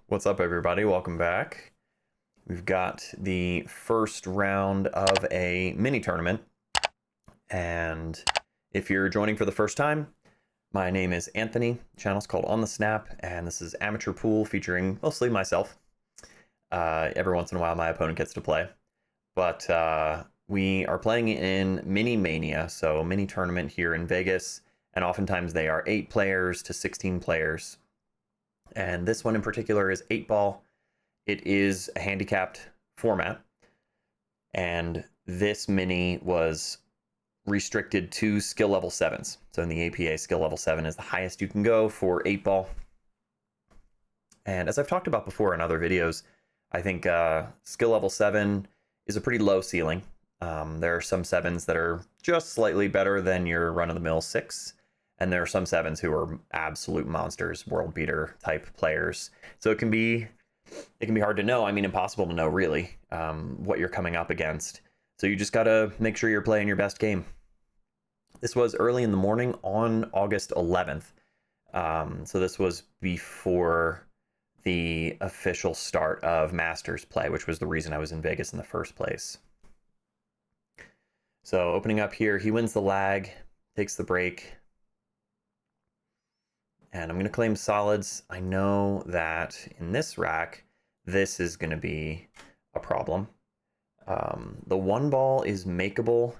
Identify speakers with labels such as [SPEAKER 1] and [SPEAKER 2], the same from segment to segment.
[SPEAKER 1] What's up, everybody? Welcome back. We've got the first round of a mini tournament. And if you're joining for the first time, my name is Anthony. The channel's called On the Snap, and this is amateur pool featuring mostly myself. Every once in a while, my opponent gets to play. But we are playing in MiniMania, so mini tournament here in Vegas. And oftentimes they are 8 players to 16 players. And this one in particular is 8-ball. It is a handicapped format. And this mini was restricted to skill level 7s. So in the APA, skill level 7 is the highest you can go for 8-ball. And as I've talked about before in other videos, I think skill level 7 is a pretty low ceiling. There are some 7s that are just slightly better than your run-of-the-mill 6. And there are some 7s who are absolute monsters, world beater type players. So it can be hard to know. I mean, impossible to know really what you're coming up against. So you just gotta make sure you're playing your best game. This was early in the morning on August 11th. So this was before the official start of Masters play, which was the reason I was in Vegas in the first place. So opening up here, he wins the lag, takes the break. And I'm going to claim solids. I know that in this rack, this is going to be a problem. The 1-ball is makeable,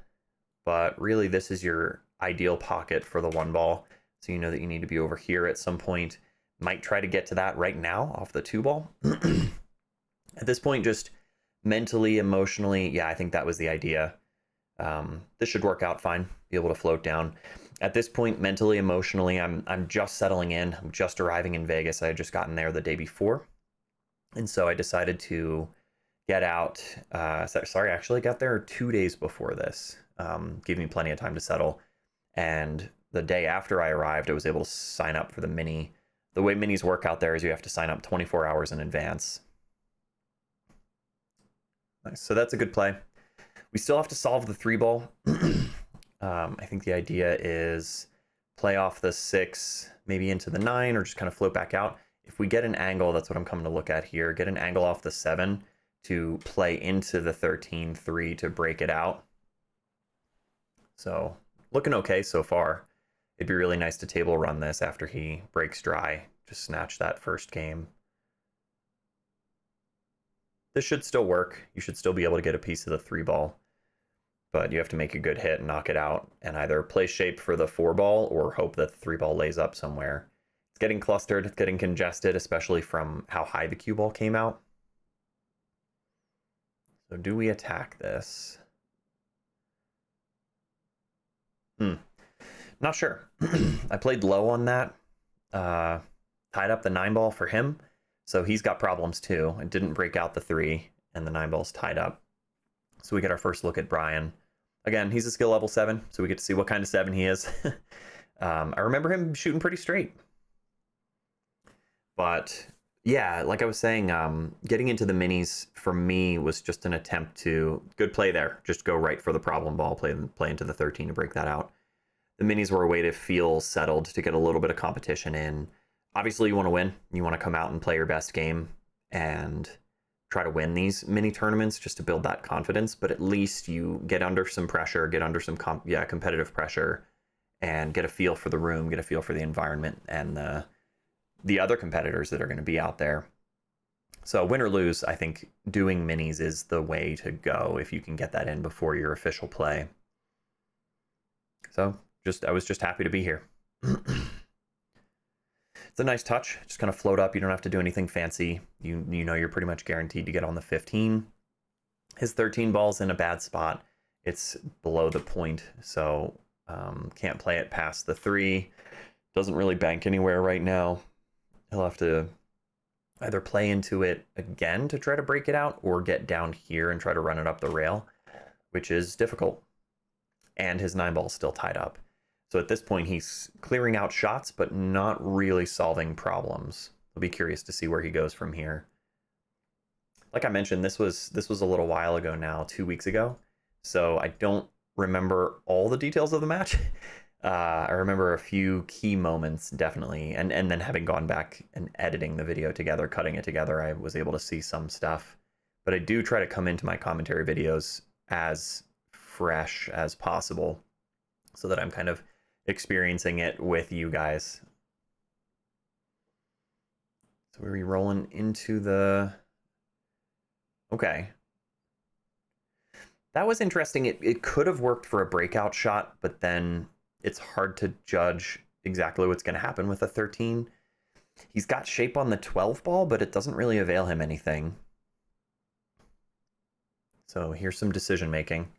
[SPEAKER 1] but really this is your ideal pocket for the 1-ball. So you know that you need to be over here at some point. Might try to get to that right now off the 2-ball. At this point, just mentally, emotionally, yeah, I think that was the idea. This should work out fine, be able to float down. At this point, mentally, emotionally, I'm just settling in. I'm just arriving in Vegas. I had just gotten there the day before. And so I decided to get out. Sorry, I actually got there 2 days before this. Gave me plenty of time to settle. And the day after I arrived, I was able to sign up for the mini. The way minis work out there is you have to sign up 24 hours in advance. Nice. So that's a good play. We still have to solve the 3-ball. I think the idea is play off the 6, maybe into the 9, or just kind of float back out. If we get an angle, that's what I'm coming to look at here. Get an angle off the 7 to play into the 13-3 to break it out. So looking okay so far. It'd be really nice to table run this after he breaks dry. Just snatch that first game. This should still work. You should still be able to get a piece of the 3-ball. But you have to make a good hit and knock it out, and either play shape for the 4-ball or hope that the 3-ball lays up somewhere. It's getting clustered, it's getting congested, especially from how high the cue ball came out. So do we attack this? Not sure. I played low on that. Tied up the 9-ball for him, so he's got problems too. It didn't break out the 3, and the 9-ball's tied up. So we get our first look at Brian. Again, he's a skill level 7, so we get to see what kind of 7 he is. I remember him shooting pretty straight. But yeah, like I was saying, getting into the minis for me was just an attempt to, good play there, just go right for the problem ball, play into the 13 to break that out. The minis were a way to feel settled, to get a little bit of competition in. Obviously, you want to win. You want to come out and play your best game and try to win these mini tournaments just to build that confidence, but at least you get under some pressure, get under some competitive pressure, and get a feel for the room, get a feel for the environment and the other competitors that are going to be out there. So win or lose, I think doing minis is the way to go if you can get that in before your official play. So I was just happy to be here. It's a nice touch. Just kind of float up. You don't have to do anything fancy. You know you're pretty much guaranteed to get on the 15. His 13 ball's in a bad spot. It's below the point, so can't play it past the 3. Doesn't really bank anywhere right now. He'll have to either play into it again to try to break it out or get down here and try to run it up the rail, which is difficult. And his 9-ball's still tied up. So at this point, he's clearing out shots, but not really solving problems. I'll be curious to see where he goes from here. Like I mentioned, this was a little while ago now, 2 weeks ago. So I don't remember all the details of the match. I remember a few key moments definitely, and then having gone back and editing the video together, cutting it together, I was able to see some stuff. But I do try to come into my commentary videos as fresh as possible so that I'm kind of experiencing it with you guys. So we're rolling into the... Okay. That was interesting. It could have worked for a breakout shot, but then it's hard to judge exactly what's going to happen with a 13. He's got shape on the 12 ball, but it doesn't really avail him anything. So here's some decision making.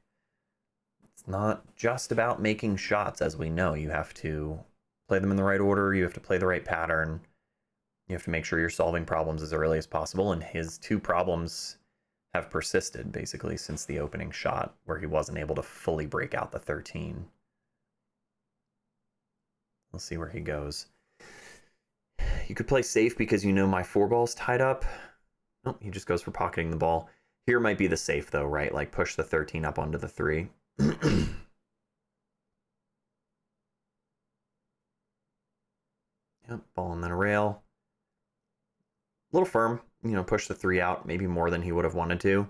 [SPEAKER 1] It's not just about making shots, as we know. You have to play them in the right order. You have to play the right pattern. You have to make sure you're solving problems as early as possible. And his two problems have persisted basically since the opening shot, where he wasn't able to fully break out the 13. We'll see where he goes. You could play safe because you know my 4-ball's tied up. Oh, he just goes for pocketing the ball. Here might be the safe though, right? Like push the 13 up onto the 3. Yep, ball and then a rail. A little firm, you know, push the 3 out, maybe more than he would have wanted to.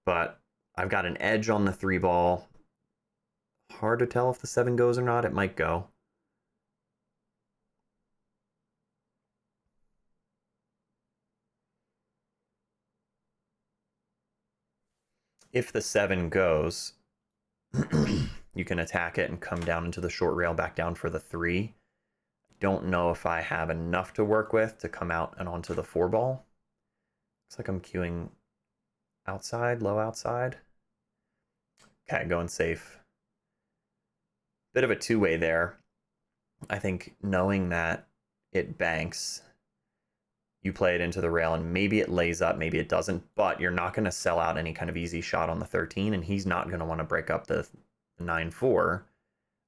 [SPEAKER 1] But I've got an edge on the 3 ball. Hard to tell if the 7 goes or not. It might go. If the 7 goes, you can attack it and come down into the short rail back down for the 3. Don't know if I have enough to work with to come out and onto the 4 ball. Looks like I'm queuing outside, low outside. Okay, going safe. Bit of a two-way there. I think knowing that it banks, you play it into the rail and maybe it lays up, maybe it doesn't, but you're not going to sell out any kind of easy shot on the 13, and he's not going to want to break up the 9-4.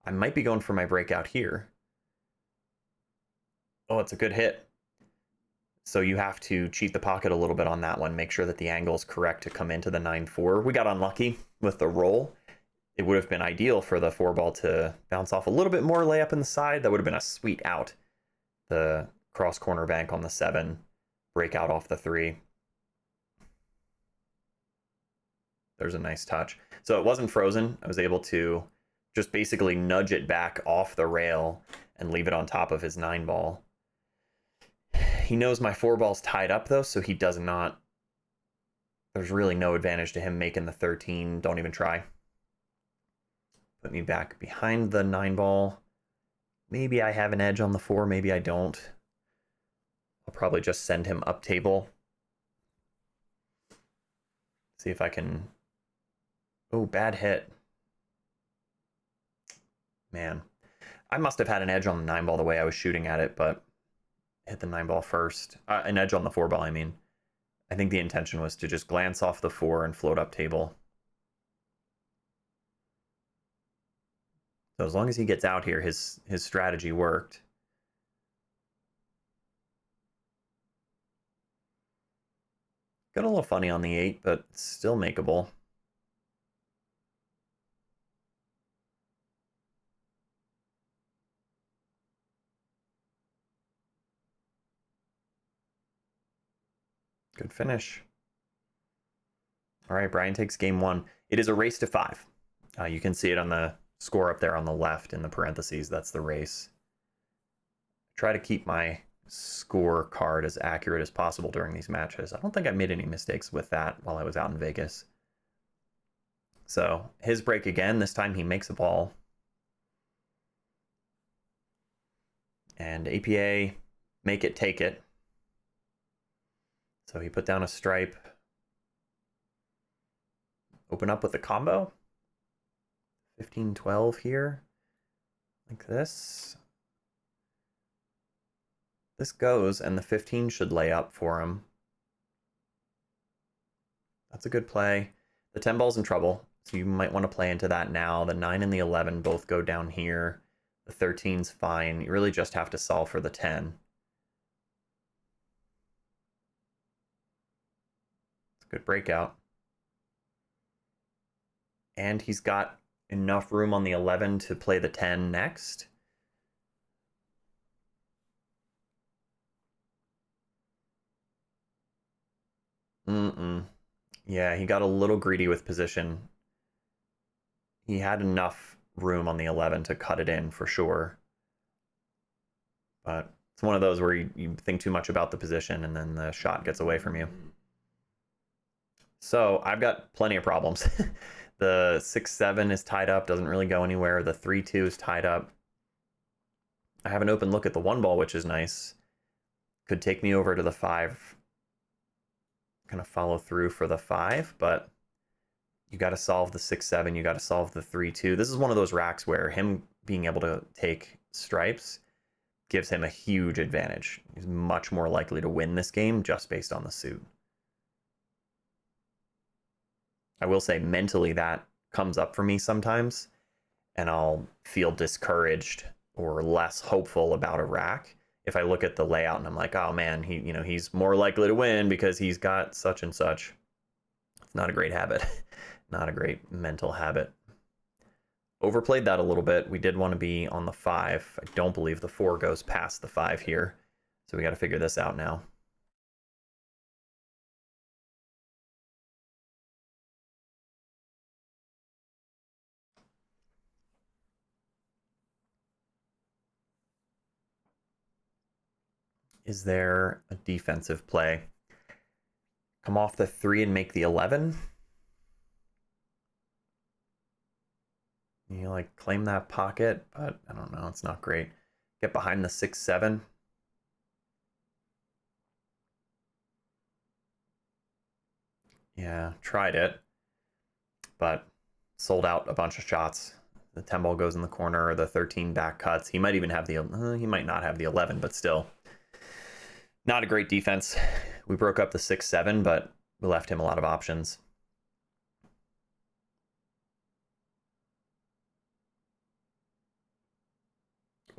[SPEAKER 1] I might be going for my breakout here. Oh, it's a good hit. So you have to cheat the pocket a little bit on that one, make sure that the angle is correct to come into the 9-4. We got unlucky with the roll. It would have been ideal for the 4 ball to bounce off a little bit more, lay up in the side. That would have been a sweet out. The cross corner bank on the 7, break out off the 3. There's a nice touch. So it wasn't frozen. I was able to just basically nudge it back off the rail and leave it on top of his 9 ball. He knows my 4 ball's tied up though, so he does not... There's really no advantage to him making the 13. Don't even try. Put me back behind the 9 ball. Maybe I have an edge on the 4, maybe I don't. I'll probably just send him up table. See if I can... Oh, bad hit. Man. I must have had an edge on the 9 ball the way I was shooting at it, but hit the 9 ball first. An edge on the 4 ball, I mean. I think the intention was to just glance off the 4 and float up table. So as long as he gets out here, his strategy worked. Got a little funny on the 8, but still makeable. Good finish. All right, Brian takes game 1. It is a race to 5. You can see it on the score up there on the left in the parentheses. That's the race. Try to keep my score card as accurate as possible during these matches. I don't think I made any mistakes with that while I was out in Vegas. So his break again. This time he makes a ball. And APA, make it, take it. So he put down a stripe. Open up with a combo. 15-12 here. Like this. This goes, and the 15 should lay up for him. That's a good play. The 10 ball's in trouble, so you might want to play into that now. The 9 and the 11 both go down here. The 13's fine. You really just have to solve for the 10. It's a good breakout. And he's got enough room on the 11 to play the 10 next. Yeah, he got a little greedy with position. He had enough room on the 11 to cut it in for sure. But it's one of those where you think too much about the position and then the shot gets away from you. So I've got plenty of problems. The 6-7 is tied up, doesn't really go anywhere. The 3-2 is tied up. I have an open look at the 1 ball, which is nice. Could take me over to the 5. Kind of follow through for the 5, but you got to solve the 6-7. You got to solve the 3-2. This is one of those racks where him being able to take stripes gives him a huge advantage. He's much more likely to win this game just based on the suit. I will say mentally that comes up for me sometimes, and I'll feel discouraged or less hopeful about a rack if I look at the layout and I'm like, oh man, he's more likely to win because he's got such and such. It's not a great habit. Not a great mental habit. Overplayed that a little bit. We did want to be on the 5. I don't believe the 4 goes past the 5 here. So we got to figure this out now. Is there a defensive play? Come off the 3 and make the 11? You like claim that pocket, but I don't know, it's not great. Get behind the 6-7. Yeah, tried it, but sold out a bunch of shots. The 10 ball goes in the corner, the 13 back cuts. He might even have he might not have the 11, but still. Not a great defense. We broke up the 6-7, but we left him a lot of options.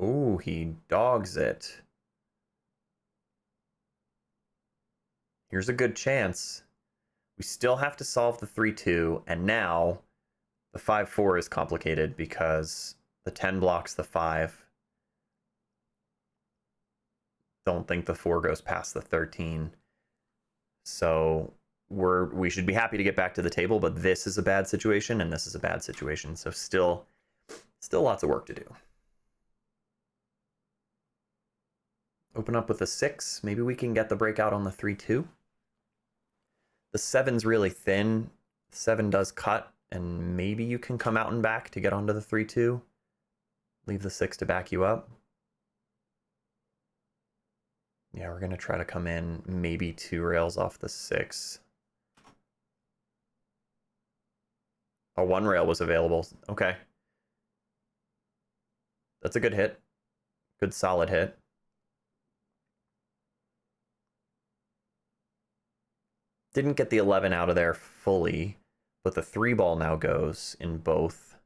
[SPEAKER 1] Ooh, he dogs it. Here's a good chance. We still have to solve the 3-2, and now the 5-4 is complicated because the 10 blocks the 5. Don't think the 4 goes past the 13. So we should be happy to get back to the table, but this is a bad situation and this is a bad situation. So still lots of work to do. Open up with a 6. Maybe we can get the breakout on the 3-2. The 7's really thin. The 7 does cut, and maybe you can come out and back to get onto the 3-2. Leave the 6 to back you up. Yeah, we're going to try to come in maybe 2 rails off the 6. A 1 rail was available. Okay. That's a good hit. Good solid hit. Didn't get the 11 out of there fully, but the 3 ball now goes in both.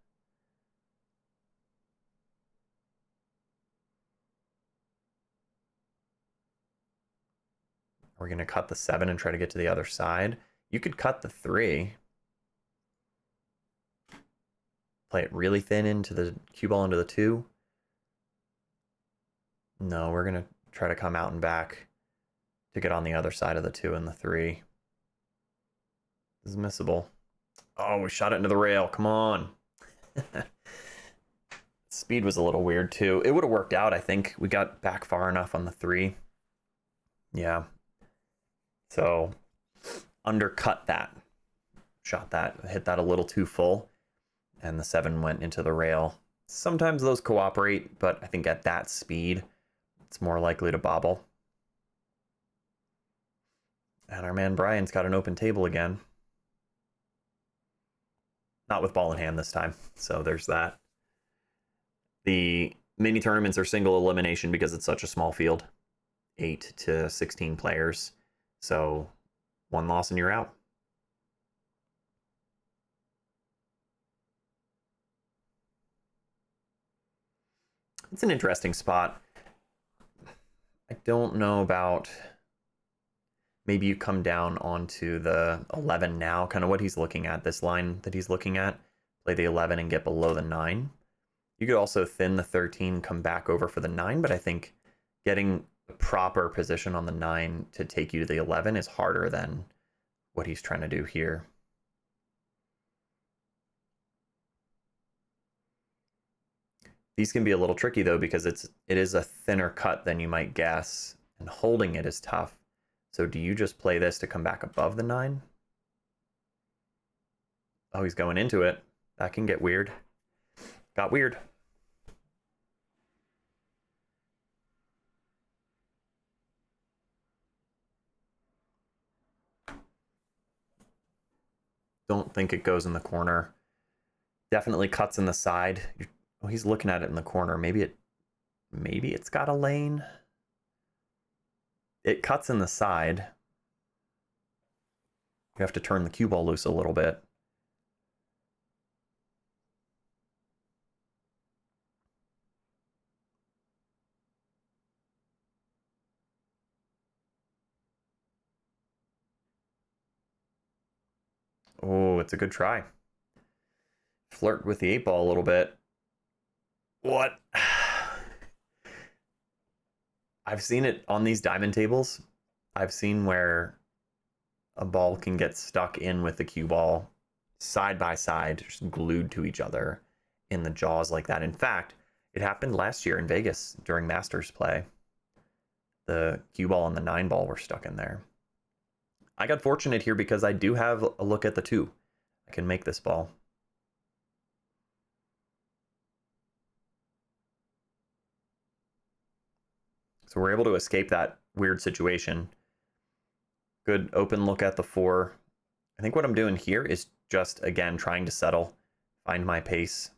[SPEAKER 1] We're going to cut the 7 and try to get to the other side. You could cut the 3. Play it really thin into the cue ball into the 2. No, we're going to try to come out and back to get on the other side of the 2 and the 3. This is missable. Oh, we shot it into the rail. Come on. Speed was a little weird too. It would have worked out, I think. We got back far enough on the 3. Yeah. So undercut that. Shot that. Hit that a little too full. And the 7 went into the rail. Sometimes those cooperate, but I think at that speed, it's more likely to bobble. And our man Brian's got an open table again. Not with ball in hand this time, so there's that. The mini tournaments are single elimination because it's such a small field. 8 to 16 players. So 1 loss and you're out. It's an interesting spot. I don't know about... Maybe you come down onto the 11 now, kind of what he's looking at, this line that he's looking at. play the 11 and get below the 9. You could also thin the 13, come back over for the 9, but I think getting the proper position on the 9 to take you to the 11 is harder than what he's trying to do here. These can be a little tricky though, because it is a thinner cut than you might guess, and holding it is tough. So do you just play this to come back above the 9? Oh, he's going into it. That can get weird. Got weird. Don't think it goes in the corner. Definitely cuts in the side. Oh, he's looking at it in the corner. Maybe it's got a lane. It cuts in the side. You have to turn the cue ball loose a little bit. Oh, it's a good try. Flirt with the 8-ball a little bit. What? I've seen it on these diamond tables. I've seen where a ball can get stuck in with the cue ball side by side, just glued to each other in the jaws like that. In fact, it happened last year in Vegas during Masters play. The cue ball and the 9-ball were stuck in there. I got fortunate here because I do have a look at the 2. I can make this ball. So we're able to escape that weird situation. Good open look at the 4. I think what I'm doing here is just, again, trying to settle, find my pace.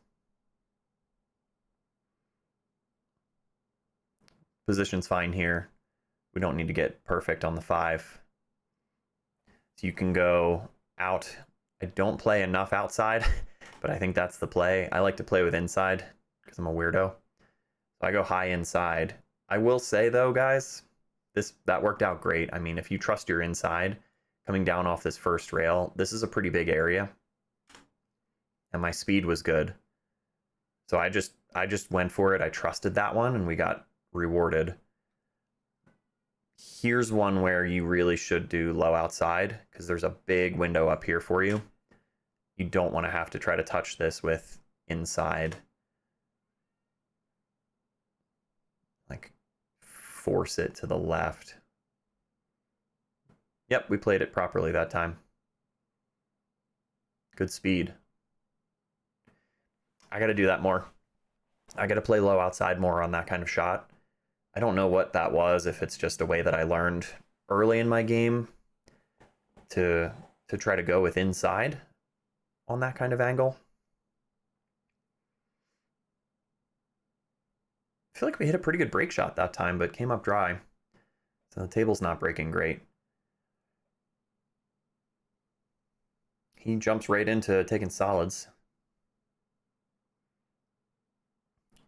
[SPEAKER 1] Position's fine here. We don't need to get perfect on the 5. So you can go out. I don't play enough outside, but I think that's the play. I like to play with inside because I'm a weirdo. So I go high inside. I will say though, guys, that worked out great. I mean, if you trust your inside, coming down off this first rail, this is a pretty big area. And my speed was good. So I just went for it. I trusted that one and we got rewarded. Here's one where you really should do low outside because there's a big window up here for you. You don't want to have to try to touch this with inside. Like force it to the left. Yep, we played it properly that time. Good speed. I got to do that more. I got to play low outside more on that kind of shot. I don't know what that was, if it's just a way that I learned early in my game to try to go with inside on that kind of angle. I feel like we hit a pretty good break shot that time, but came up dry. So the table's not breaking great. He jumps right into taking solids.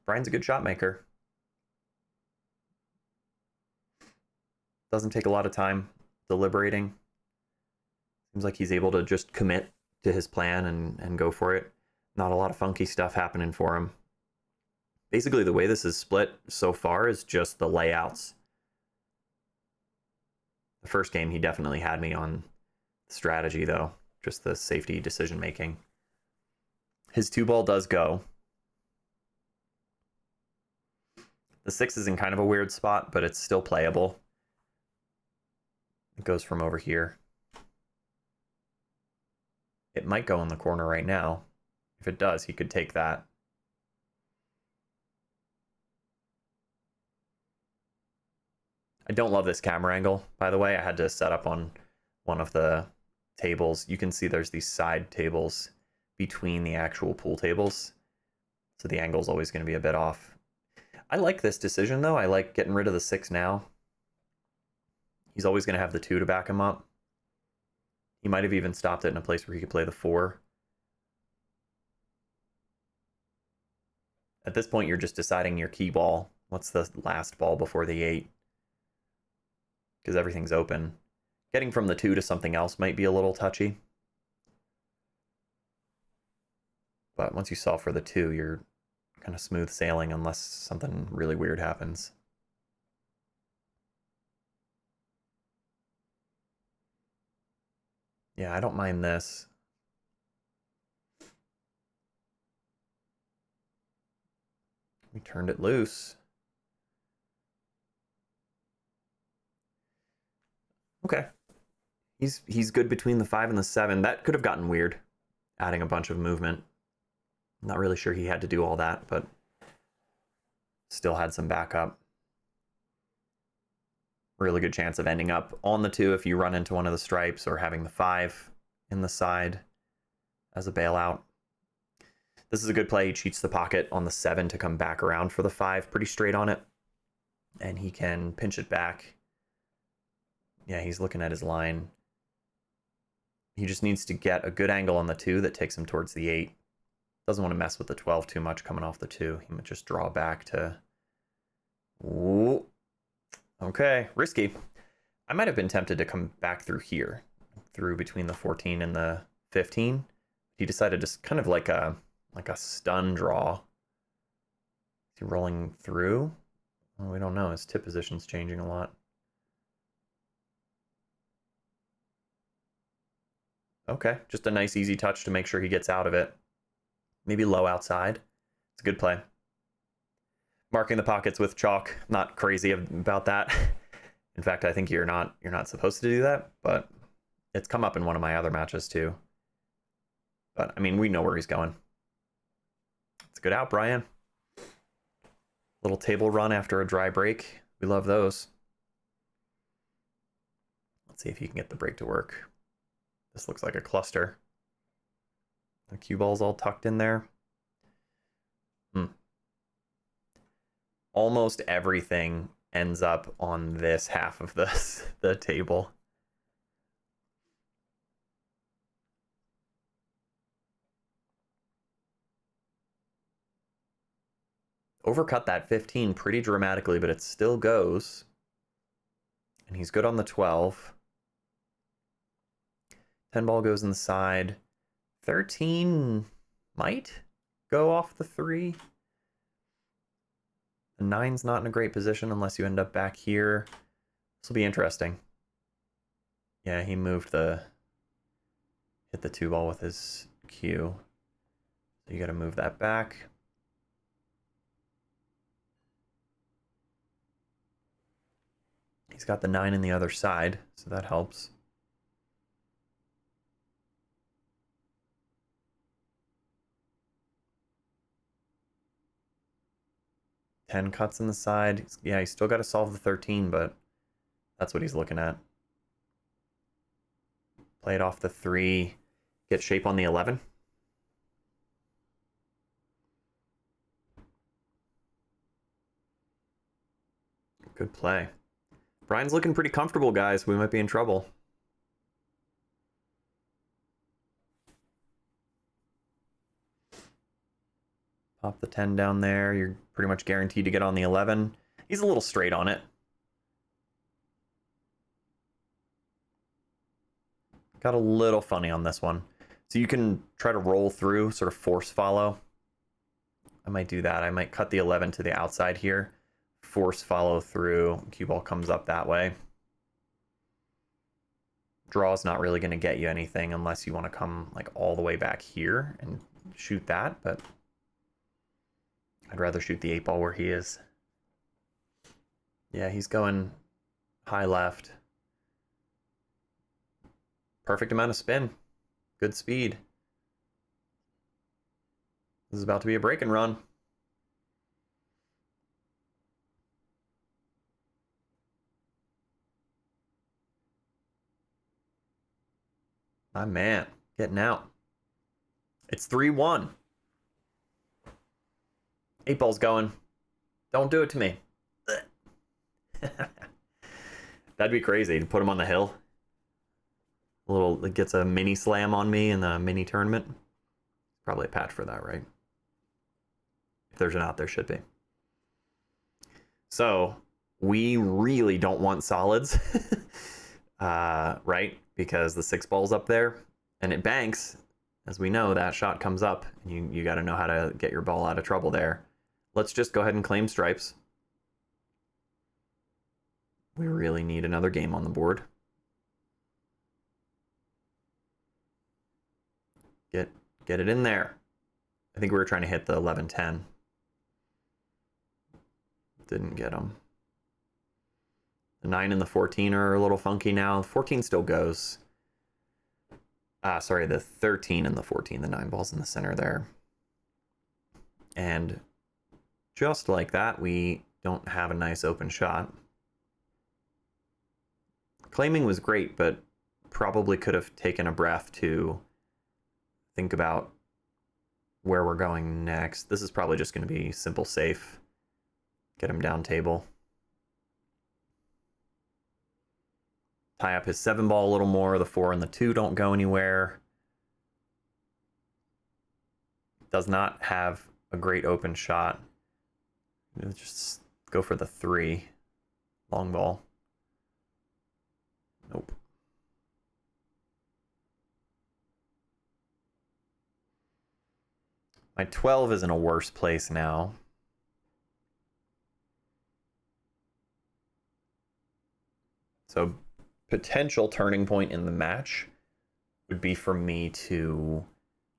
[SPEAKER 1] Brian's a good shot maker. Doesn't take a lot of time deliberating. Seems like he's able to just commit to his plan and go for it. Not a lot of funky stuff happening for him. Basically, the way this is split so far is just the layouts. The first game, he definitely had me on strategy, though. Just the safety decision making. His 2-ball does go. The 6 is in kind of a weird spot, but it's still playable. It goes from over here. It might go in the corner right now. If it does, he could take that. I don't love this camera angle, by the way. I had to set up on one of the tables. You can see there's these side tables between the actual pool tables. So the angle is always going to be a bit off. I like this decision, though. I like getting rid of the 6 now. He's always going to have the 2 to back him up. He might have even stopped it in a place where he could play the 4. At this point, you're just deciding your key ball. What's the last ball before the 8? Because everything's open. Getting from the 2 to something else might be a little touchy. But once you solve for the 2, you're kind of smooth sailing unless something really weird happens. Yeah, I don't mind this. We turned it loose. Okay. He's good between the 5 and the 7. That could have gotten weird, adding a bunch of movement. Not really sure he had to do all that, but still had some backup. Really good chance of ending up on the 2 if you run into one of the stripes, or having the 5 in the side as a bailout. This is a good play. He cheats the pocket on the 7 to come back around for the 5, pretty straight on it. And he can pinch it back. Yeah, he's looking at his line. He just needs to get a good angle on the 2 that takes him towards the 8. Doesn't want to mess with the 12 too much coming off the 2. He might just draw back to... Ooh. Okay, risky. I might have been tempted to come back through here, through between the 14 and the 15. He decided just kind of like a stun draw. Is he rolling through? Well, we don't know. His tip position's changing a lot. Okay, just a nice easy touch to make sure he gets out of it. Maybe low outside. It's a good play. Marking the pockets with chalk, not crazy about that. In fact, I think you're not supposed to do that, but it's come up in one of my other matches too. But I mean, we know where he's going. It's a good out, Brian. Little table run after a dry break. We love those. Let's see if you can get the break to work. This looks like a cluster. The cue ball's all tucked in there. Almost everything ends up on this half of the table. Overcut that 15 pretty dramatically, but it still goes. And he's good on the 12. 10 ball goes inside. 13 might go off the 3. The 9's not in a great position unless you end up back here. This will be interesting. Yeah, he moved hit the 2 ball with his cue. So you got to move that back. He's got the 9 in the other side, so that helps. Ten cuts in the side. Yeah, he's still got to solve the 13, but that's what he's looking at. Play it off the 3. Get shape on the 11. Good play. Brian's looking pretty comfortable, guys. We might be in trouble. Pop the 10 down there. You're pretty much guaranteed to get on the 11. He's a little straight on it. Got a little funny on this one. So you can try to roll through, sort of force follow. I might do that. I might cut the 11 to the outside here. Force follow through. Cue ball comes up that way. Draw's not really going to get you anything unless you want to come like all the way back here and shoot that, but I'd rather shoot the 8 ball where he is. Yeah, he's going high left. Perfect amount of spin. Good speed. This is about to be a break and run. My man, getting out. It's 3-1. 8 ball's going. Don't do it to me. That'd be crazy to put him on the hill. It gets a mini slam on me in the mini tournament. Probably a patch for that, right? If there's an out, there should be. So we really don't want solids, right? Because the 6 ball's up there and it banks. As we know, that shot comes up, and you got to know how to get your ball out of trouble there. Let's just go ahead and claim stripes. We really need another game on the board. Get it in there. I think we were trying to hit the 11-10. Didn't get them. The 9 and the 14 are a little funky now. 14 still goes. Sorry, the 13 and the 14, the 9 balls in the center there. And just like that, we don't have a nice open shot. Claiming was great, but probably could have taken a breath to think about where we're going next. This is probably just going to be simple safe. Get him down table. Tie up his 7 ball a little more. The 4 and the 2 don't go anywhere. Does not have a great open shot. Just go for the 3. Long ball. Nope. My 12 is in a worse place now. So potential turning point in the match would be for me to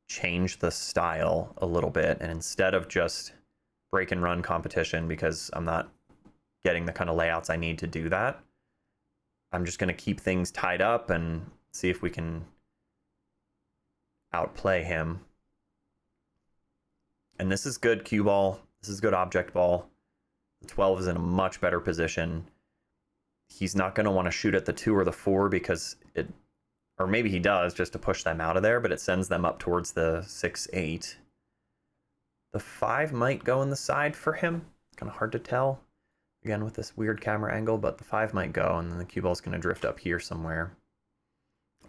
[SPEAKER 1] change the style a little bit, and instead of just break and run competition, because I'm not getting the kind of layouts I need to do that, I'm just going to keep things tied up and see if we can outplay him. And this is good cue ball. This is good object ball. The 12 is in a much better position. He's not going to want to shoot at the 2 or the 4 because it, or maybe he does just to push them out of there, but it sends them up towards the 6-8. The 5 might go in the side for him. It's kind of hard to tell, again, with this weird camera angle, but the 5 might go, and then the cue ball's going to drift up here somewhere,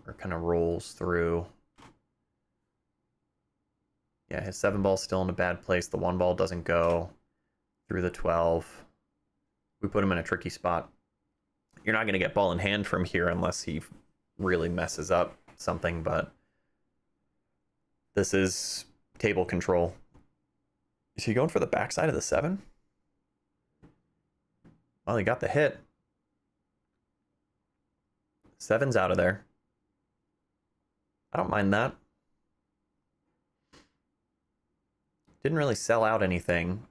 [SPEAKER 1] or kind of rolls through. Yeah, his 7 ball's still in a bad place. The 1 ball doesn't go through the 12. We put him in a tricky spot. You're not going to get ball in hand from here unless he really messes up something, but this is table control. Is he going for the backside of the 7? Well, he got the hit. 7's out of there. I don't mind that. Didn't really sell out anything.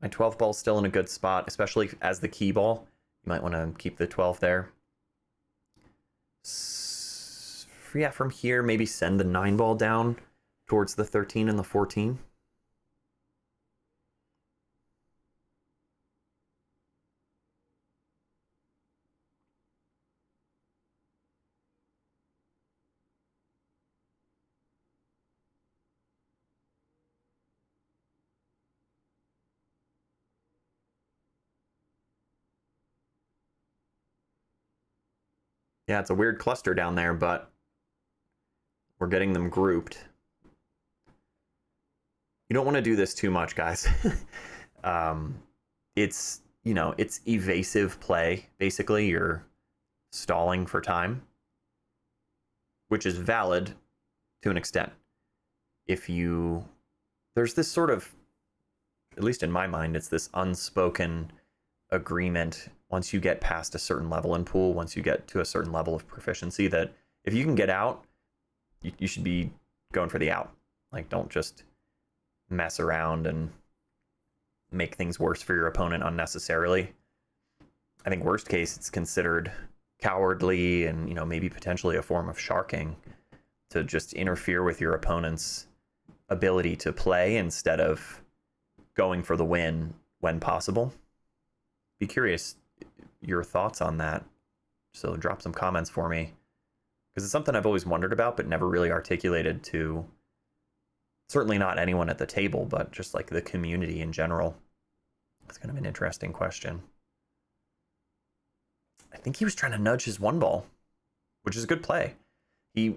[SPEAKER 1] My 12 ball's still in a good spot, especially as the key ball. You might want to keep the 12 there. Yeah, from here, maybe send the 9 ball down towards the 13 and the 14. Yeah, it's a weird cluster down there, but we're getting them grouped. You don't want to do this too much, guys. It's, you know, it's evasive play. Basically, you're stalling for time, which is valid to an extent. If you, there's this sort of, at least in my mind, it's this unspoken agreement once you get past a certain level in pool, once you get to a certain level of proficiency, that if you can get out, you should be going for the out. Like, don't just mess around and make things worse for your opponent unnecessarily. I think worst case, it's considered cowardly and, you know, maybe potentially a form of sharking to just interfere with your opponent's ability to play instead of going for the win when possible. Be curious your thoughts on that. So drop some comments for me, because it's something I've always wondered about but never really articulated to, certainly not anyone at the table, but just like the community in general. It's kind of an interesting question. I think he was trying to nudge his 1 ball, which is a good play. He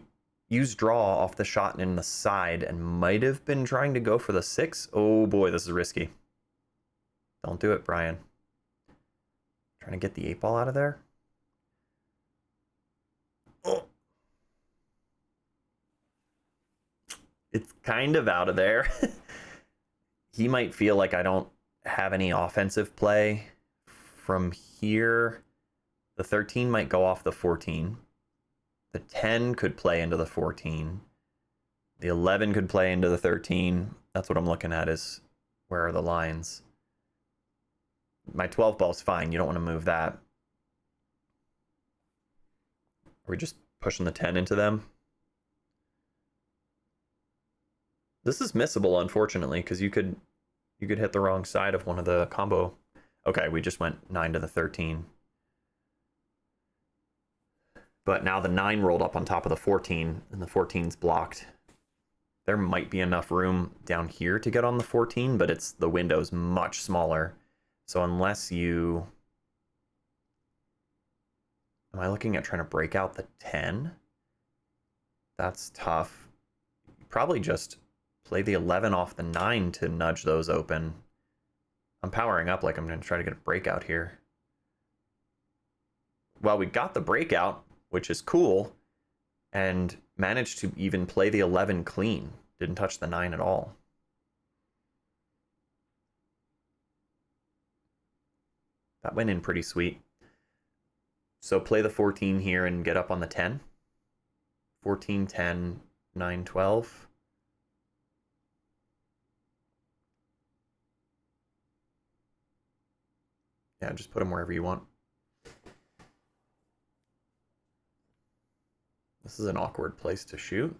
[SPEAKER 1] used draw off the shot in the side and might have been trying to go for the 6. Oh boy, this is risky. Don't do it, Brian. Trying to get the 8 ball out of there. Oh. It's kind of out of there. He might feel like I don't have any offensive play from here. The 13 might go off the 14. The 10 could play into the 14. The 11 could play into the 13. That's what I'm looking at, is where are the lines. My 12 ball's fine. You don't want to move that. Are we just pushing the 10 into them? This is missable, unfortunately, because you could hit the wrong side of one of the combo. Okay, we just went 9 to the 13. But now the 9 rolled up on top of the 14, and the 14's blocked. There might be enough room down here to get on the 14, but the window's much smaller. So unless you... Am I looking at trying to break out the 10? That's tough. Probably just play the 11 off the 9 to nudge those open. I'm powering up like I'm going to try to get a breakout here. Well, we got the breakout, which is cool, and managed to even play the 11 clean. Didn't touch the 9 at all. That went in pretty sweet. So play the 14 here and get up on the 10. 14, 10, 9, 12. Yeah, just put them wherever you want. This is an awkward place to shoot.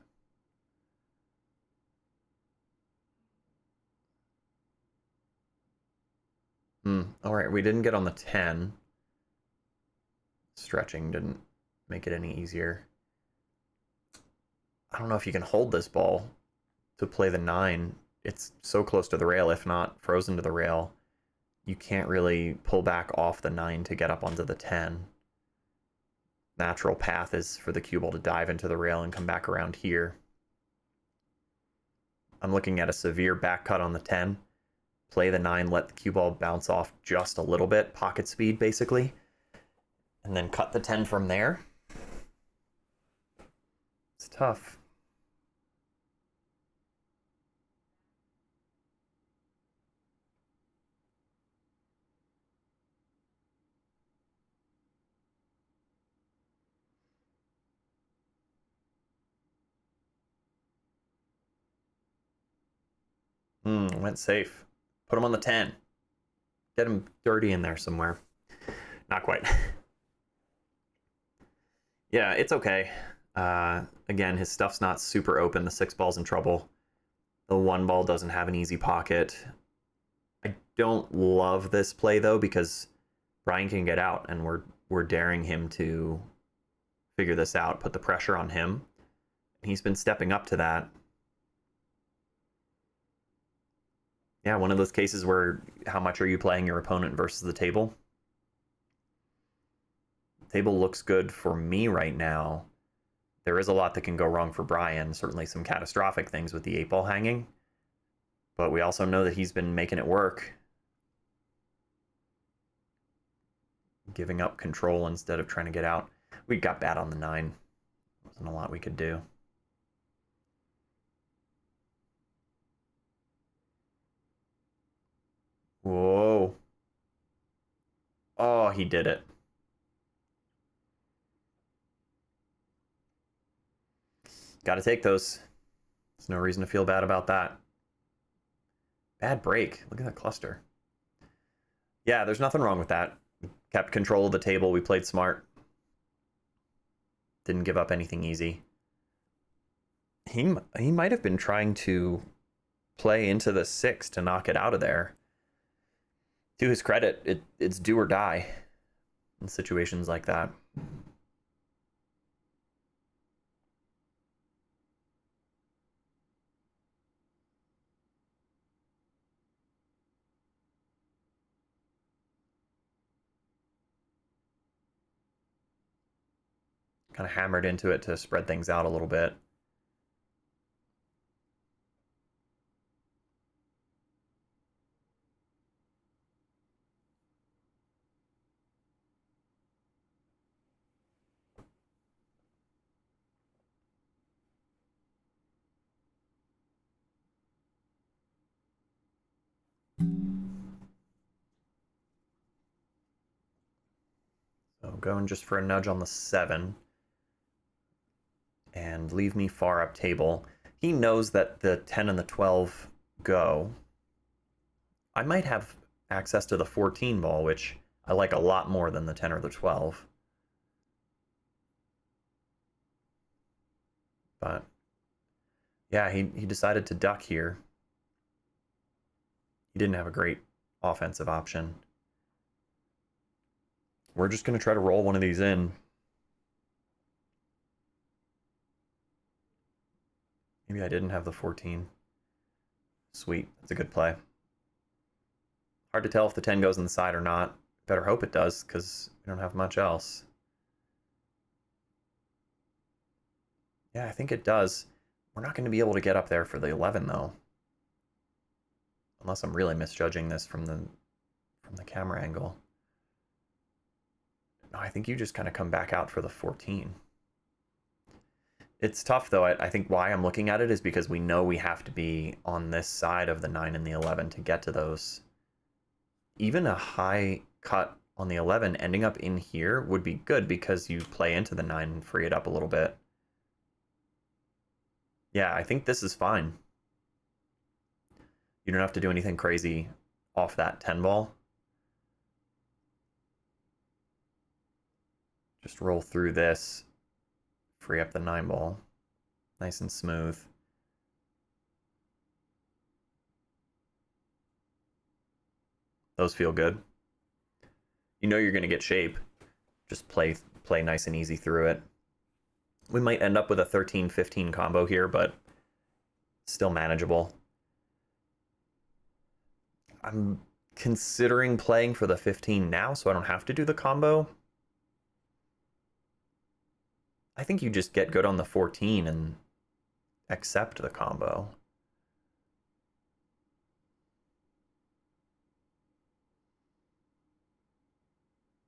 [SPEAKER 1] All right, we didn't get on the 10. Stretching didn't make it any easier. I don't know if you can hold this ball to play the 9. It's so close to the rail, if not frozen to the rail. You can't really pull back off the 9 to get up onto the 10. Natural path is for the cue ball to dive into the rail and come back around here. I'm looking at a severe back cut on the 10. Play the 9, let the cue ball bounce off just a little bit, pocket speed basically, and then cut the 10 from there. It's tough. Went safe. Put him on the 10. Get him dirty in there somewhere. Not quite. Yeah, it's okay. Again, his stuff's not super open. The 6 ball's in trouble. The 1 ball doesn't have an easy pocket. I don't love this play, though, because Brian can get out, and we're daring him to figure this out, put the pressure on him. He's been stepping up to that. Yeah, one of those cases where how much are you playing your opponent versus the table? The table looks good for me right now. There is a lot that can go wrong for Brian, certainly some catastrophic things with the 8 ball hanging. But we also know that he's been making it work. Giving up control instead of trying to get out. We got bad on the 9. Wasn't a lot we could do. Whoa. Oh, he did it. Got to take those. There's no reason to feel bad about that. Bad break. Look at that cluster. Yeah, there's nothing wrong with that. We kept control of the table. We played smart. Didn't give up anything easy. He might have been trying to play into the 6 to knock it out of there. To his credit, it's do or die in situations like that. Kind of hammered into it to spread things out a little bit. So going just for a nudge on the 7 and leave me far up table. He knows that the 10 and the 12 go. I might have access to the 14 ball, which I like a lot more than the 10 or the 12. But yeah, he decided to duck here. He didn't have a great offensive option. We're just going to try to roll one of these in. Maybe I didn't have the 14. Sweet, that's a good play. Hard to tell if the 10 goes on the side or not. Better hope it does, because we don't have much else. Yeah, I think it does. We're not going to be able to get up there for the 11, though. Unless I'm really misjudging this from the camera angle. No, I think you just kind of come back out for the 14. It's tough, though. I think why I'm looking at it is because we know we have to be on this side of the 9 and the 11 to get to those. Even a high cut on the 11 ending up in here would be good because you play into the 9 and free it up a little bit. Yeah, I think this is fine. You don't have to do anything crazy off that 10 ball. Just roll through this, free up the 9 ball. Nice and smooth. Those feel good. You know you're going to get shape. Just play nice and easy through it. We might end up with a 13-15 combo here, but still manageable. I'm considering playing for the 15 now, so I don't have to do the combo. I think you just get good on the 14 and accept the combo.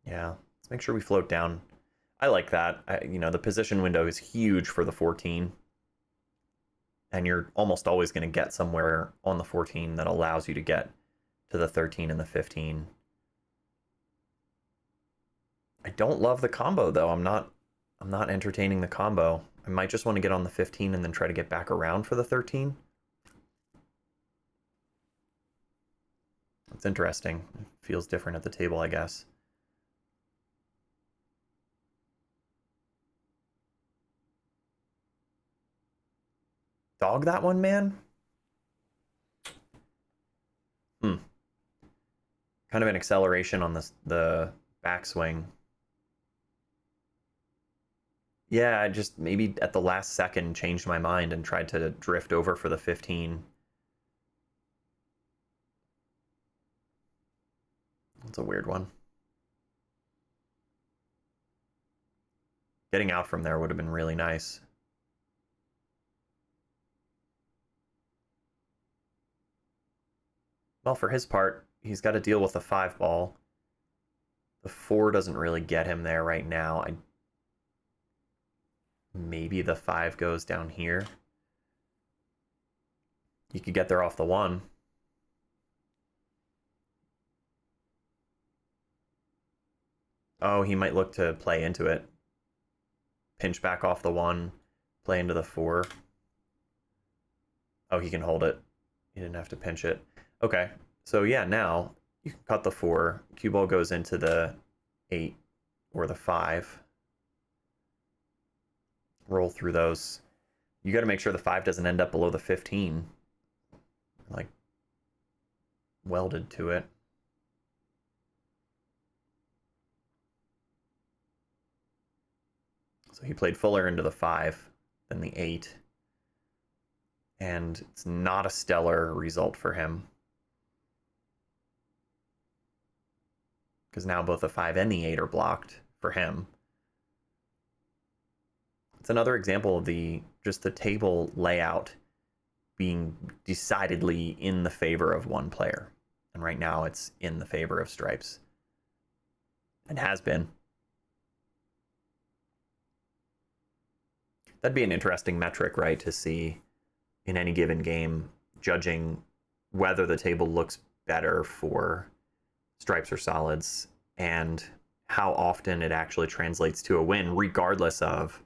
[SPEAKER 1] Yeah, let's make sure we float down. I like that. The position window is huge for the 14. And you're almost always going to get somewhere on the 14 that allows you to get to the 13 and the 15. I don't love the combo, though. I'm not entertaining the combo. I might just want to get on the 15 and then try to get back around for the 13. It's interesting. It feels different at the table, I guess. Dog that one, man? Kind of an acceleration on the backswing. Yeah, I just maybe at the last second changed my mind and tried to drift over for the 15. That's a weird one. Getting out from there would have been really nice. Well, for his part, he's got to deal with the 5 ball. The 4 doesn't really get him there right now. Maybe the 5 goes down here. You could get there off the 1. Oh, he might look to play into it. Pinch back off the 1, play into the 4. Oh, he can hold it. He didn't have to pinch it. Okay, so yeah, now you can cut the 4. Cue ball goes into the 8 or the 5. Roll through those. You got to make sure the 5 doesn't end up below the 15. Like, welded to it. So he played fuller into the 5 than the 8. And it's not a stellar result for him. Because now both the 5 and the 8 are blocked for him. It's another example of the table layout being decidedly in the favor of one player. And right now it's in the favor of Stripes. And has been. That'd be an interesting metric, right, to see in any given game, judging whether the table looks better for stripes or solids, and how often it actually translates to a win, regardless of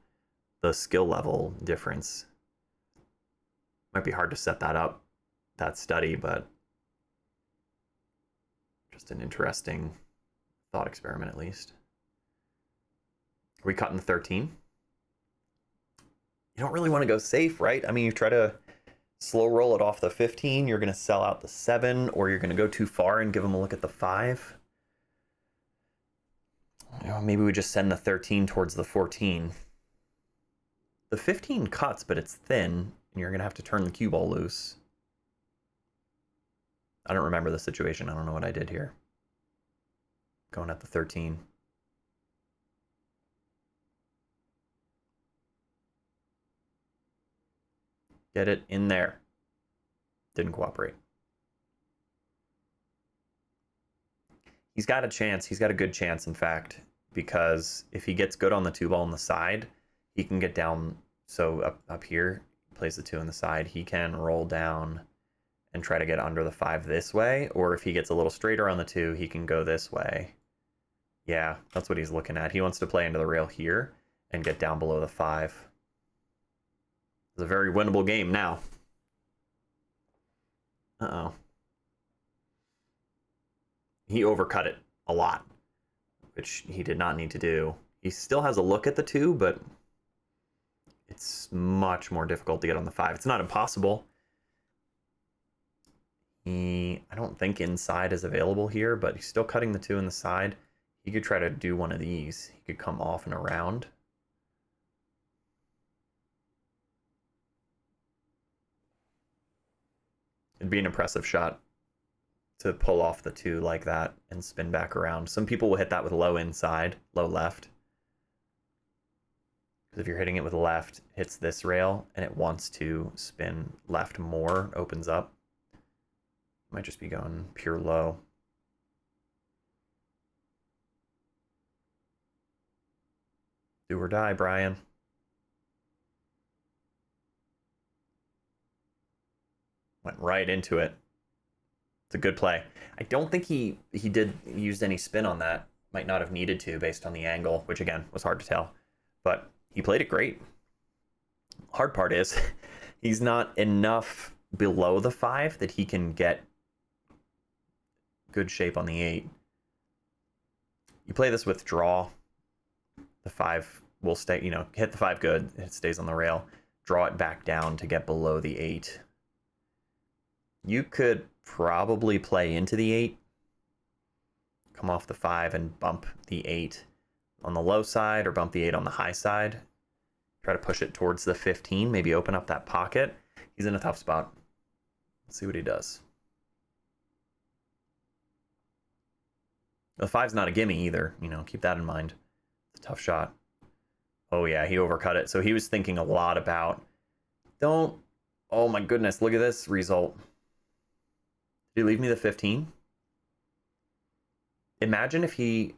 [SPEAKER 1] the skill level difference. Might be hard to set that up, that study, but just an interesting thought experiment at least. Are we cutting the 13? You don't really want to go safe, right? I mean, you try to slow roll it off the 15, you're going to sell out the 7, or you're going to go too far and give them a look at the 5. You know, maybe we just send the 13 towards the 14. The 15 cuts, but it's thin, and you're going to have to turn the cue ball loose. I don't remember the situation. I don't know what I did here. Going at the 13. Get it in there. Didn't cooperate. He's got a chance. He's got a good chance, in fact, because if he gets good on the 2 ball on the side, he can get down. So up here, plays the 2 on the side. He can roll down and try to get under the 5 this way. Or if he gets a little straighter on the 2, he can go this way. Yeah, that's what he's looking at. He wants to play into the rail here and get down below the 5. It's a very winnable game now. Uh-oh. He overcut it a lot, which he did not need to do. He still has a look at the 2, but it's much more difficult to get on the 5. It's not impossible. I don't think inside is available here, but he's still cutting the 2 in the side. He could try to do one of these. He could come off and around. It'd be an impressive shot to pull off the 2 like that and spin back around. Some people will hit that with low inside, low left. Because if you're hitting it with left, it hits this rail, and it wants to spin left more, opens up. Might just be going pure low. Do or die, Brian. Went right into it. It's a good play. I don't think he used any spin on that. Might not have needed to based on the angle, which again was hard to tell. But he played it great. Hard part is he's not enough below the 5 that he can get good shape on the 8. You play this with draw. The 5 will stay, hit the 5 good. It stays on the rail. Draw it back down to get below the 8. You could probably play into the 8, come off the 5 and bump the 8 on the low side or bump the 8 on the high side. Try to push it towards the 15, maybe open up that pocket. He's in a tough spot. Let's see what he does. The 5's not a gimme either, keep that in mind. It's a tough shot. Oh yeah, he overcut it. So he was thinking a lot about, oh my goodness, look at this result. Did he leave me the 15? Imagine if he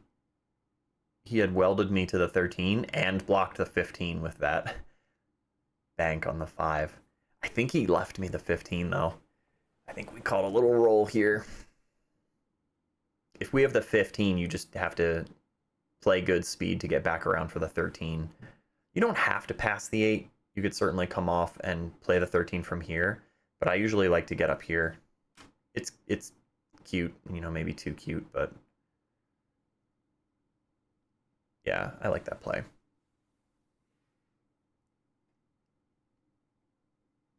[SPEAKER 1] had welded me to the 13 and blocked the 15 with that bank on the 5. I think he left me the 15 though. I think we called a little roll here. If we have the 15, you just have to play good speed to get back around for the 13. You don't have to pass the 8. You could certainly come off and play the 13 from here, but I usually like to get up here. It's cute, maybe too cute, but yeah, I like that play.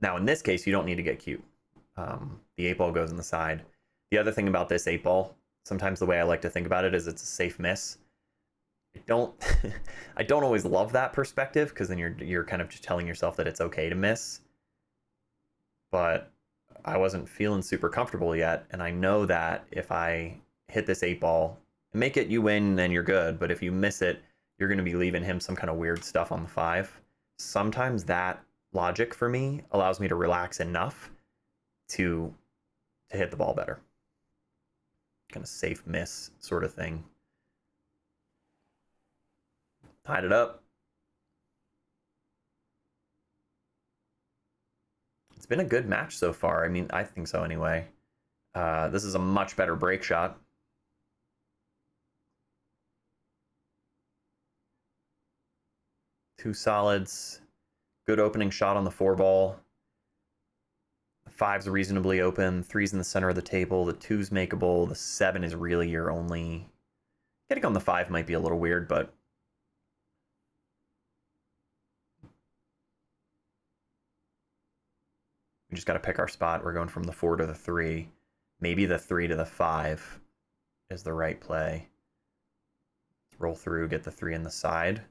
[SPEAKER 1] Now, in this case, you don't need to get cute. The 8 ball goes in the side. The other thing about this 8 ball, sometimes the way I like to think about it is it's a safe miss. I don't always love that perspective, because then you're kind of just telling yourself that it's okay to miss. But I wasn't feeling super comfortable yet, and I know that if I hit this 8 ball and make it, you win, then you're good. But if you miss it, you're going to be leaving him some kind of weird stuff on the 5. Sometimes that logic for me allows me to relax enough to hit the ball better. Kind of safe miss sort of thing. Tied it up. It's been a good match so far. I mean, I think so anyway. This is a much better break shot. Two solids. Good opening shot on the 4-ball. The 5's reasonably open. 3's in the center of the table. The 2's makeable. The 7 is really your only... Getting on the 5 might be a little weird, but... We just got to pick our spot. We're going from the 4 to the 3. Maybe the 3 to the 5 is the right play. Let's roll through, get the 3 in the side.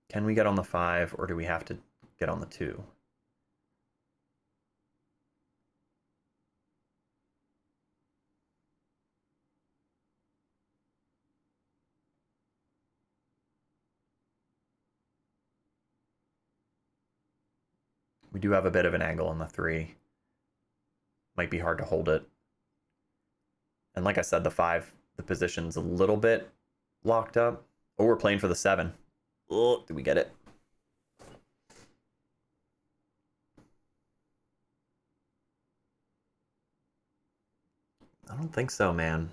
[SPEAKER 1] Can we get on the 5, or do we have to get on the 2? We do have a bit of an angle on the 3. Might be hard to hold it. And like I said, the 5, the position's a little bit locked up. Oh, we're playing for the 7. Oh, did we get it? I don't think so, man.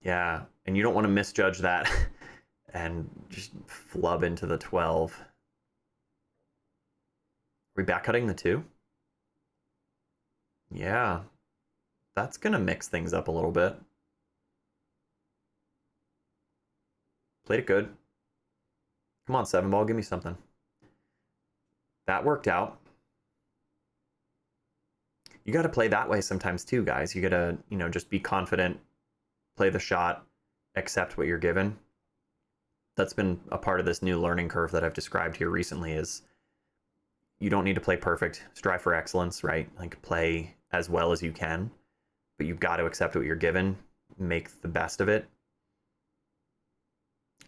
[SPEAKER 1] Yeah, and you don't want to misjudge that and just flub into the 12. Are we back cutting the 2? Yeah, that's going to mix things up a little bit. Played it good. Come on, 7-ball, give me something. That worked out. You got to play that way sometimes too, guys. You got to, just be confident, play the shot, accept what you're given. That's been a part of this new learning curve that I've described here recently is you don't need to play perfect. Strive for excellence, right? Like play as well as you can, but you've got to accept what you're given, make the best of it.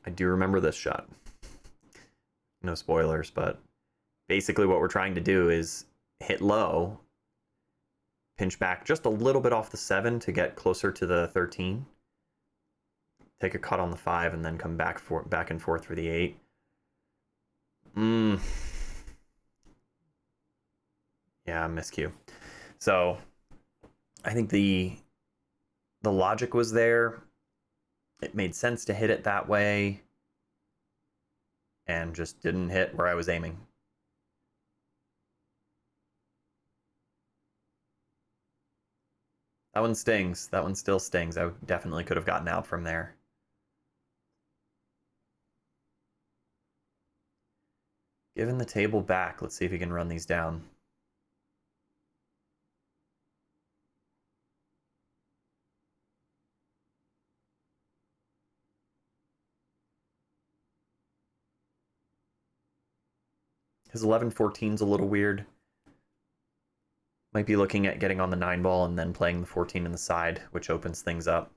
[SPEAKER 1] I do remember this shot. No spoilers, but basically what we're trying to do is hit low, pinch back just a little bit off the 7 to get closer to the 13. Take a cut on the 5 and then come back and forth for the 8. Yeah, miscue. So I think the logic was there. It made sense to hit it that way and just didn't hit where I was aiming. That one stings. That one still stings. I definitely could have gotten out from there. Given the table back, let's see if he can run these down. His 11-14's a little weird. Might be looking at getting on the 9-ball and then playing the 14 in the side, which opens things up.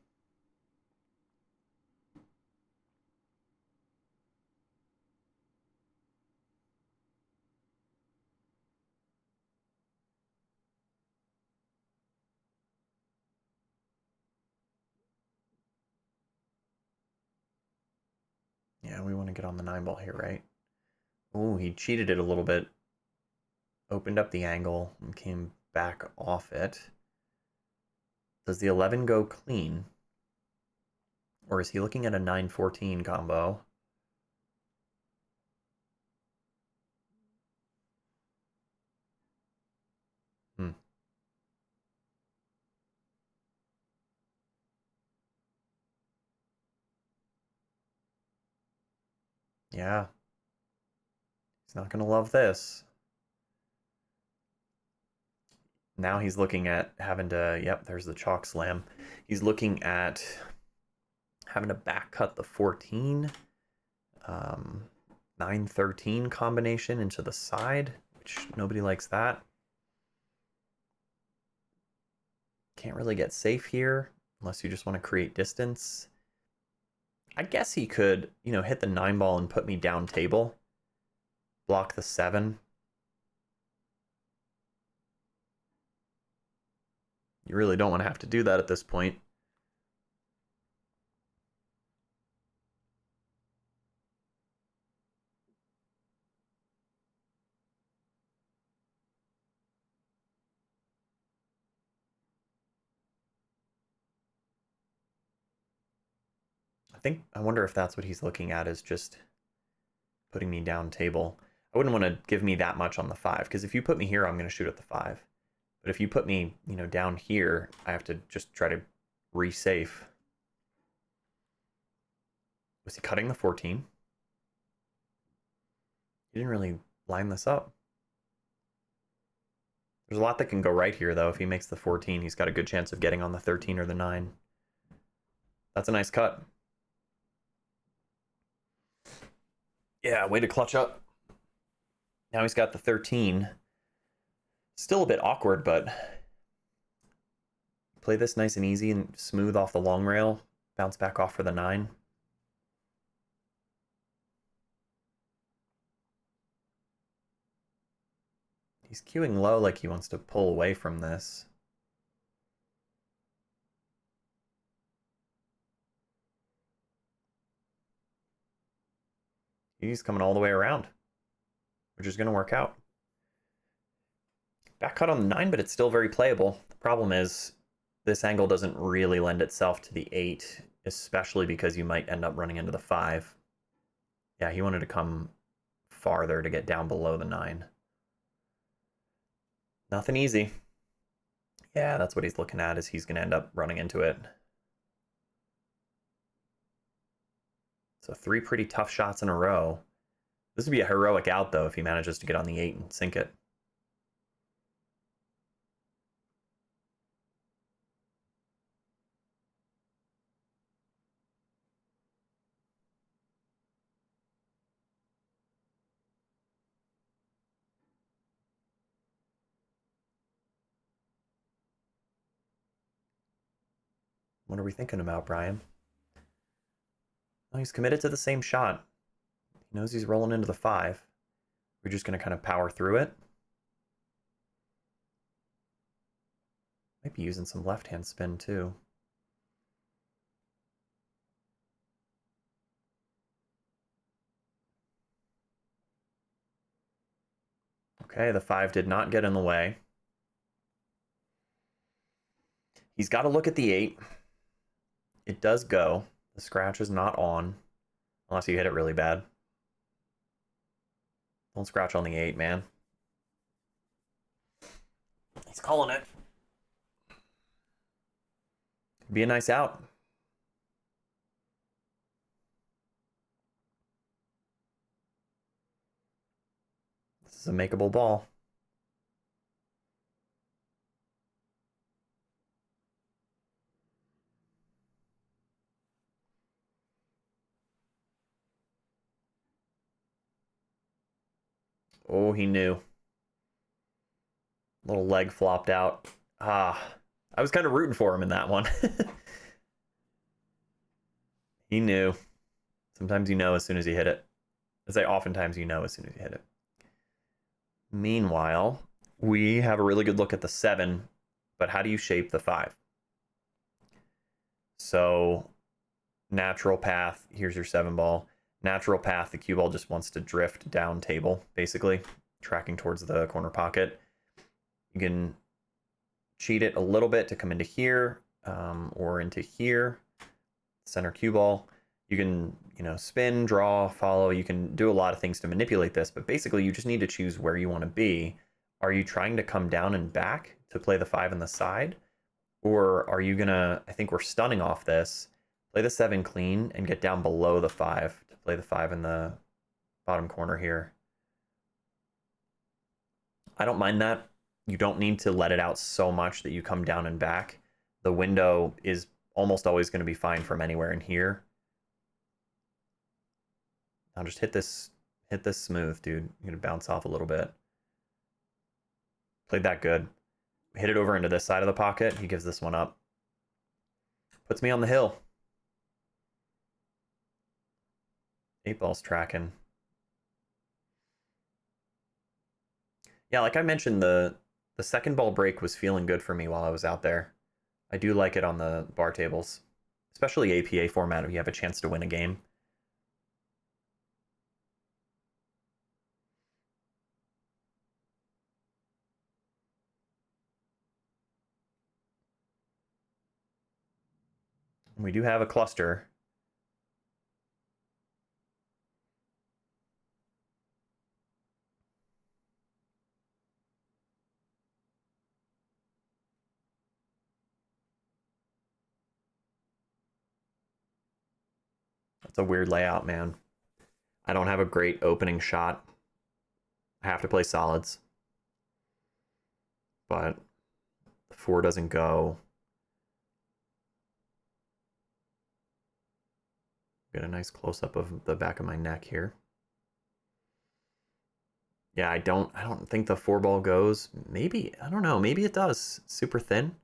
[SPEAKER 1] Yeah, we want to get on the 9-ball here, right? Oh, he cheated it a little bit. Opened up the angle and came back off it. Does the 11 go clean? Or is he looking at a 9-14 combo? Yeah. He's not going to love this. Now he's looking at having to, yep, there's the chalk slam. He's looking at having to back cut the 14, 9-13 combination into the side, which nobody likes that. Can't really get safe here unless you just want to create distance. I guess he could, hit the 9-ball and put me down table. Block the 7. You really don't want to have to do that at this point. I wonder if that's what he's looking at, is just putting me down table. I wouldn't want to give me that much on the 5, because if you put me here, I'm going to shoot at the 5. But if you put me, you know, down here, I have to just try to resafe. Was he cutting the 14? He didn't really line this up. There's a lot that can go right here, though. If he makes the 14, he's got a good chance of getting on the 13 or the 9. That's a nice cut. Yeah, way to clutch up. Now he's got the 13. Still a bit awkward, but play this nice and easy and smooth off the long rail. Bounce back off for the 9. He's queuing low like he wants to pull away from this. He's coming all the way around, which is going to work out. Back cut on the 9, but it's still very playable. The problem is this angle doesn't really lend itself to the 8, especially because you might end up running into the 5. Yeah, he wanted to come farther to get down below the 9. Nothing easy. Yeah, that's what he's looking at, is he's going to end up running into it. So 3 pretty tough shots in a row. This would be a heroic out, though, if he manages to get on the 8 and sink it. What are we thinking about, Brian? Well, he's committed to the same shot. He knows he's rolling into the 5. We're just going to kind of power through it. Might be using some left-hand spin, too. Okay, the 5 did not get in the way. He's got to look at the 8. It does go. The scratch is not on, unless you hit it really bad. Don't scratch on the 8, man. He's calling it. Be a nice out. This is a makeable ball. Oh, he knew. Little leg flopped out. Ah, I was kind of rooting for him in that one. He knew. Sometimes you know as soon as you hit it. I say oftentimes you know as soon as you hit it. Meanwhile, we have a really good look at the 7, but how do you shape the 5? So, natural path, here's your 7 ball. Natural path, the cue ball just wants to drift down table, basically, tracking towards the corner pocket. You can cheat it a little bit to come into here, or into here, center cue ball. You can, you know, spin, draw, follow. You can do a lot of things to manipulate this, but basically you just need to choose where you want to be. Are you trying to come down and back to play the 5 on the side? Or are you gonna, I think we're stunning off this, play the 7 clean and get down below the 5 to play the 5 in the bottom corner here. I don't mind that. You don't need to let it out so much that you come down and back. The window is almost always going to be fine from anywhere in here. Now just hit this smooth, dude. You're gonna bounce off a little bit. Played that good. Hit it over into this side of the pocket. He gives this one up. Puts me on the hill. 8 ball's tracking. Yeah, like I mentioned, the second ball break was feeling good for me while I was out there. I do like it on the bar tables, especially APA format if you have a chance to win a game. We do have a cluster. It's a weird layout, man. I don't have a great opening shot. I have to play solids. But the 4 doesn't go. Get a nice close-up of the back of my neck here. Yeah, I don't think the 4 ball goes. Maybe, I don't know, maybe it does. Super thin.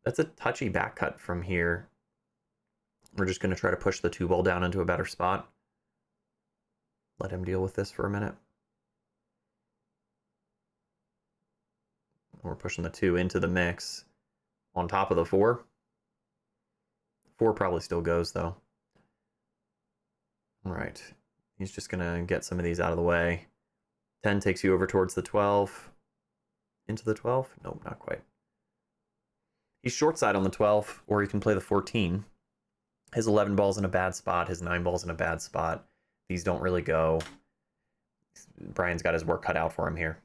[SPEAKER 1] That's a touchy back cut from here. We're just going to try to push the 2 ball down into a better spot. Let him deal with this for a minute. We're pushing the 2 into the mix on top of the 4. 4 probably still goes, though. All right. He's just going to get some of these out of the way. 10 takes you over towards the 12. Into the 12? Nope, not quite. He's short side on the 12, or he can play the 14. His 11 ball's in a bad spot. His 9 ball's in a bad spot. These don't really go. Brian's got his work cut out for him here.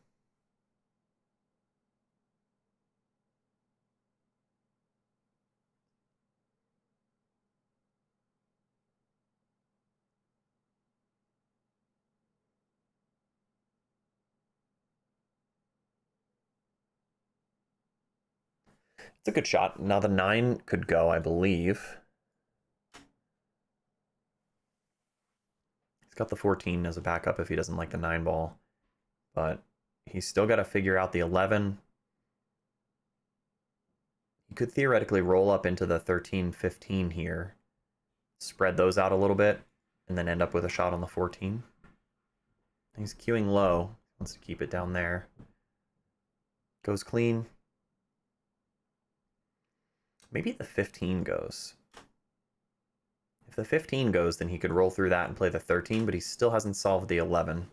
[SPEAKER 1] It's a good shot. Now the 9 could go, I believe. He's got the 14 as a backup if he doesn't like the 9 ball. But he's still got to figure out the 11. He could theoretically roll up into the 13, 15 here. Spread those out a little bit, and then end up with a shot on the 14. He's queuing low. Wants to keep it down there. Goes clean. Maybe the 15 goes. If the 15 goes, then he could roll through that and play the 13, but he still hasn't solved the 11.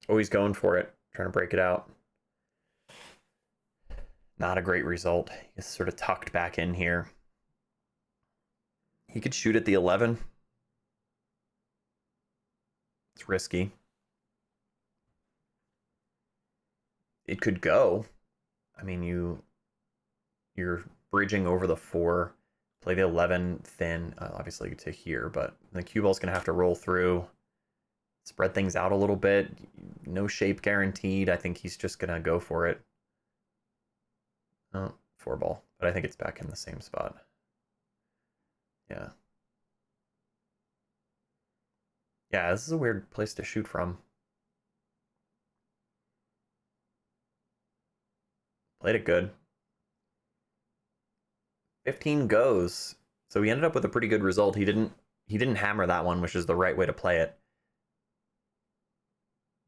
[SPEAKER 1] Oh, he's going for it. Trying to break it out. Not a great result. He's sort of tucked back in here. He could shoot at the 11. It's risky. It could go. I mean, you're bridging over the 4. Play the 11 thin, obviously to here, but the cue ball's going to have to roll through. Spread things out a little bit. No shape guaranteed. I think he's just going to go for it. Oh, 4 ball. But I think it's back in the same spot. Yeah. Yeah, this is a weird place to shoot from. Played it good. 15 goes. So he ended up with a pretty good result. He didn't hammer that one, which is the right way to play it.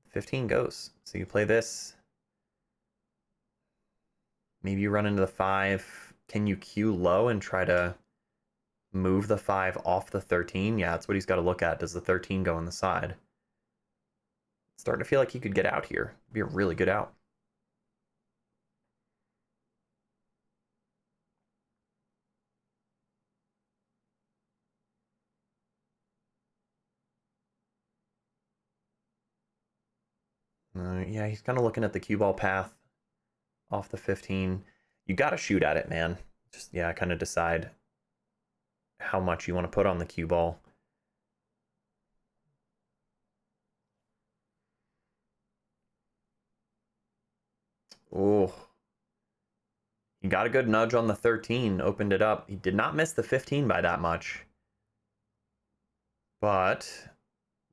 [SPEAKER 1] 15 goes. So you play this. Maybe you run into the 5. Can you cue low and try to move the 5 off the 13? Yeah, that's what he's got to look at. Does the 13 go on the side? It's starting to feel like he could get out here. It'd be a really good out. Yeah, he's kind of looking at the cue ball path off the 15. You got to shoot at it, man. Just, yeah, kind of decide how much you want to put on the cue ball. Oh, he got a good nudge on the 13, opened it up. He did not miss the 15 by that much. But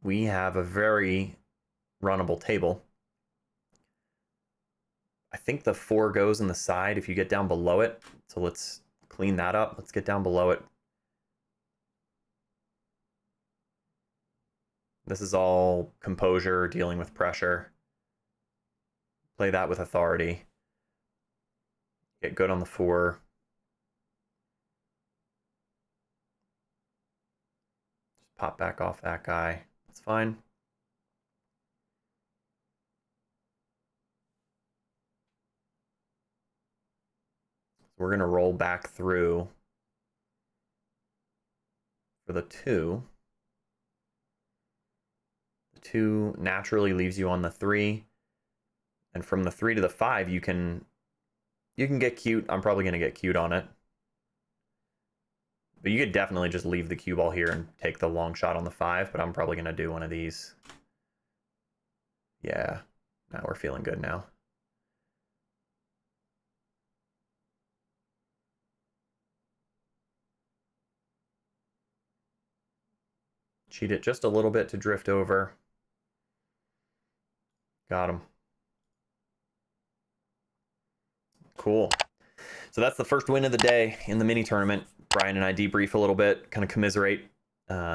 [SPEAKER 1] we have a very runnable table. I think the 4 goes in the side if you get down below it. So let's clean that up. Let's get down below it. This is all composure, dealing with pressure. Play that with authority. Get good on the 4. Just pop back off that guy. It's fine. we're going to roll back through for the 2. The 2 naturally leaves you on the 3. And from the 3 to the 5, you can get cute. I'm probably going to get cute on it. But you could definitely just leave the cue ball here and take the long shot on the 5, but I'm probably going to do one of these. Yeah, now we're feeling good now. Cheat it just a little bit to drift over. Got him. Cool. So that's the first win of the day in the mini tournament. Brian and I debrief a little bit, kind of commiserate.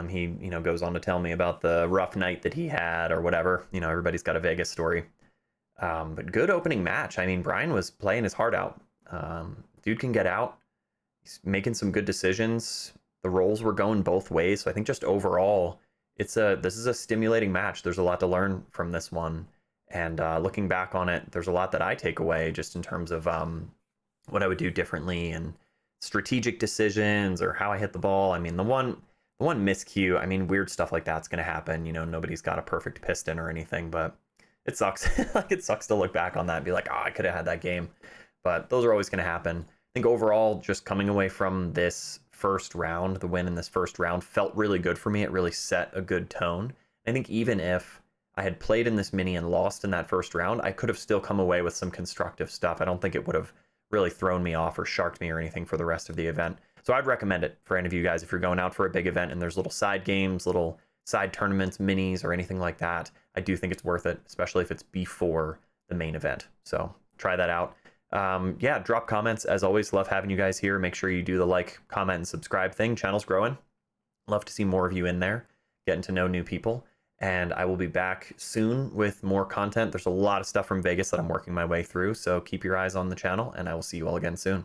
[SPEAKER 1] He, goes on to tell me about the rough night that he had or whatever. Everybody's got a Vegas story. But good opening match. I mean, Brian was playing his heart out. Dude can get out. He's making some good decisions. The rolls were going both ways. So I think just overall, this is a stimulating match. There's a lot to learn from this one. And looking back on it, there's a lot that I take away just in terms of what I would do differently and strategic decisions or how I hit the ball. I mean, the one miscue, I mean, weird stuff like that's going to happen. Nobody's got a perfect piston or anything, but it sucks. Like, it sucks to look back on that and be like, oh, I could have had that game. But those are always going to happen. I think overall, just coming away from this first round, the win in this first round felt really good for me. It really set a good tone. I think even if I had played in this mini and lost in that first round, I could have still come away with some constructive stuff. I don't think it would have really thrown me off or sharked me or anything for the rest of the event. So I'd recommend it for any of you guys if you're going out for a big event and there's little side games, little side tournaments, minis, or anything like that. I do think it's worth it, especially if it's before the main event. So try that out. Yeah, drop comments. As always, love having you guys here. Make sure you do the like, comment, and subscribe thing. Channel's growing. Love to see more of you in there, getting to know new people. And I will be back soon with more content. There's a lot of stuff from Vegas that I'm working my way through, so keep your eyes on the channel, and I will see you all again soon.